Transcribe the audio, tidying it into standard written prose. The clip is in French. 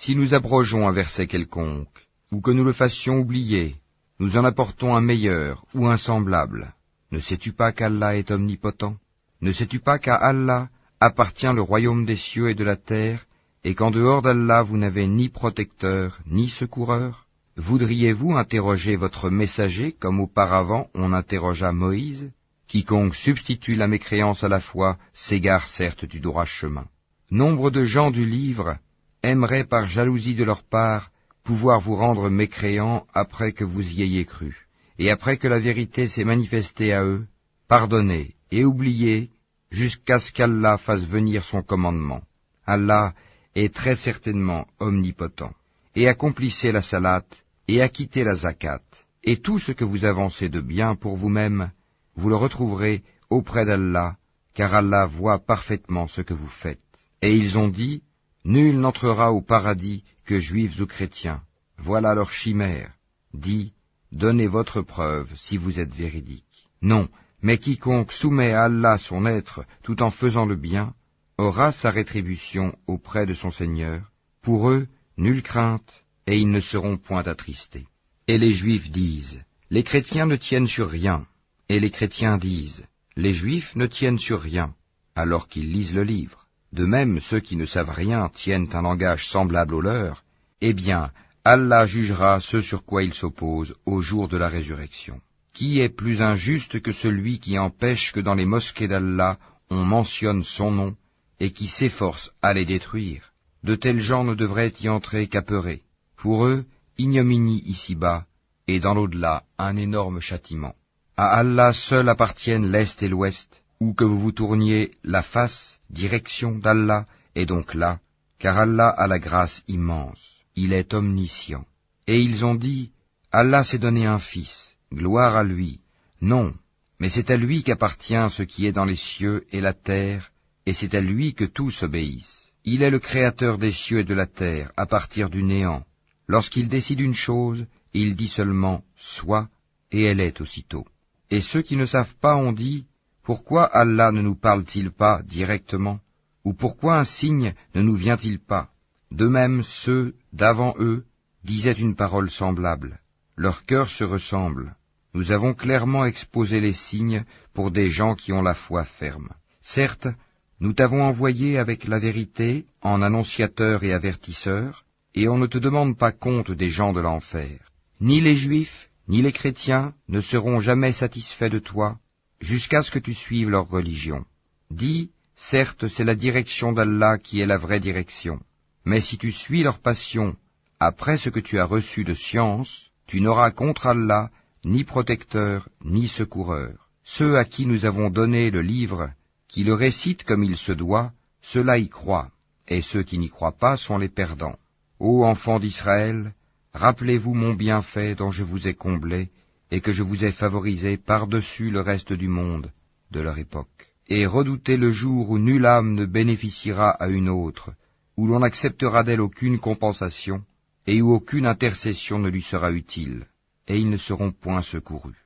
Si nous abrogeons un verset quelconque, ou que nous le fassions oublier, nous en apportons un meilleur ou un semblable. Ne sais-tu pas qu'Allah est omnipotent? Ne sais-tu pas qu'à Allah appartient le royaume des cieux et de la terre, et qu'en dehors d'Allah vous n'avez ni protecteur, ni secoureur? Voudriez-vous interroger votre messager comme auparavant on interrogea Moïse? Quiconque substitue la mécréance à la foi s'égare certes du droit chemin. Nombre de gens du livre aimeraient par jalousie de leur part pouvoir vous rendre mécréants après que vous y ayez cru, et après que la vérité s'est manifestée à eux, pardonnez et oubliez jusqu'à ce qu'Allah fasse venir son commandement. Allah est très certainement omnipotent. Et accomplissez la salate, et acquittez la zakat, et tout ce que vous avancez de bien pour vous-même, vous le retrouverez auprès d'Allah, car Allah voit parfaitement ce que vous faites. Et ils ont dit, nul n'entrera au paradis que juifs ou chrétiens. Voilà leur chimère. Dis, donnez votre preuve si vous êtes véridique. Non, mais quiconque soumet à Allah son être tout en faisant le bien, aura sa rétribution auprès de son Seigneur. Pour eux, nulle crainte, et ils ne seront point attristés. Et les Juifs disent, les chrétiens ne tiennent sur rien. Et les chrétiens disent, les Juifs ne tiennent sur rien, alors qu'ils lisent le livre. De même, ceux qui ne savent rien tiennent un langage semblable au leur. Eh bien, Allah jugera ce sur quoi ils s'opposent au jour de la résurrection. Qui est plus injuste que celui qui empêche que dans les mosquées d'Allah on mentionne son nom, et qui s'efforce à les détruire? De tels gens ne devraient y entrer qu'apeurés. Pour eux, ignominie ici-bas, et dans l'au-delà, un énorme châtiment. À Allah seul appartiennent l'Est et l'Ouest, où que vous vous tourniez la face, direction d'Allah est donc là, car Allah a la grâce immense, il est omniscient. Et ils ont dit, Allah s'est donné un fils, gloire à lui. Non, mais c'est à lui qu'appartient ce qui est dans les cieux et la terre, et c'est à lui que tous obéissent. Il est le créateur des cieux et de la terre, à partir du néant. Lorsqu'il décide une chose, il dit seulement « sois » et elle est aussitôt. Et ceux qui ne savent pas ont dit « Pourquoi Allah ne nous parle-t-il pas directement? Ou pourquoi un signe ne nous vient-il pas ?» De même, ceux d'avant eux disaient une parole semblable. Leurs cœurs se ressemblent. Nous avons clairement exposé les signes pour des gens qui ont la foi ferme. Certes, nous t'avons envoyé avec la vérité en annonciateur et avertisseur, et on ne te demande pas compte des gens de l'enfer. Ni les Juifs, ni les chrétiens ne seront jamais satisfaits de toi, jusqu'à ce que tu suives leur religion. Dis, certes, c'est la direction d'Allah qui est la vraie direction, mais si tu suis leur passion, après ce que tu as reçu de science, tu n'auras contre Allah ni protecteur, ni secoureur. Ceux à qui nous avons donné le livre, qui le récitent comme il se doit, ceux-là y croient, et ceux qui n'y croient pas sont les perdants. Ô enfants d'Israël, rappelez-vous mon bienfait dont je vous ai comblé, et que je vous ai favorisé par-dessus le reste du monde de leur époque. Et redoutez le jour où nulle âme ne bénéficiera à une autre, où l'on n'acceptera d'elle aucune compensation, et où aucune intercession ne lui sera utile, et ils ne seront point secourus.